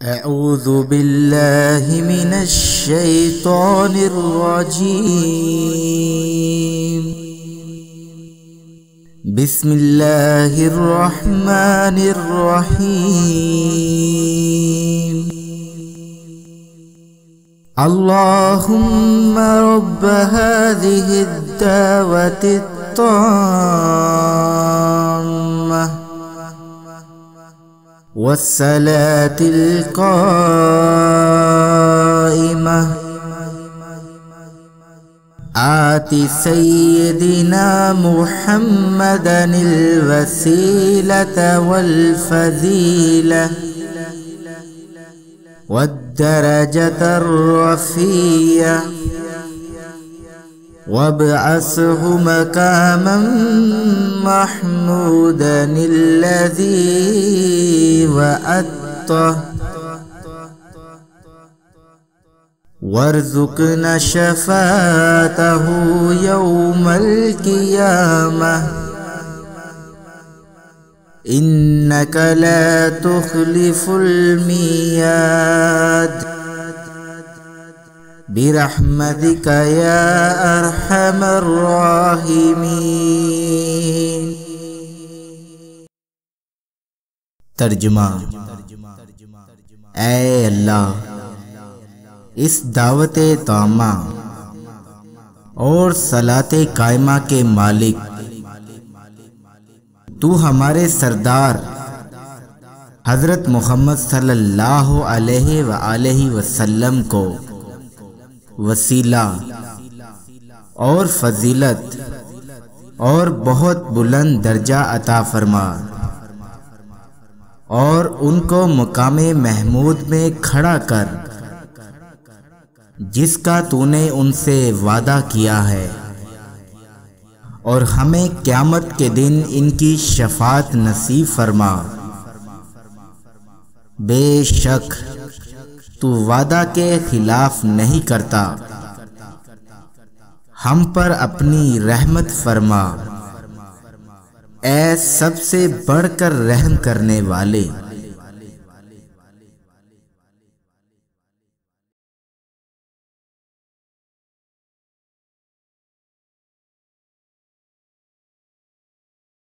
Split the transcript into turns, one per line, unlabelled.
أعوذ بالله من الشيطان الرجيم. بسم الله الرحمن الرحيم. اللهم رب هذه الدعوة التامة والصلاة القائمة آت سيدنا محمدا الوسيلة والفضيلة والدرجة الرفيعة وابعثه مقاما محمودا الذي وعدته وارزقنا شفاعته يوم القيامة إنك لا تخلف الميعاد برحمتك يا أرحم الراحمين. ترجمہ: اے اللہ، اس دعوت تامہ اور صلاۃ قائمہ کے مالک، تو ہمارے سردار حضرت محمد صلی اللہ علیہ وآلہ وسلم کو وسیلہ اور فضیلت اور بہت بلند درجہ عطا فرما، اور ان کو مقام محمود میں کھڑا کر جس کا تو نے ان سے وعدہ کیا ہے، اور ہمیں قیامت کے دن ان کی شفاعت نصیب فرما. بے شک تو وعدہ کے خلاف نہیں کرتا. ہم پر اپنی رحمت فرما، اے سب سے بڑھ کر رحم کرنے والے.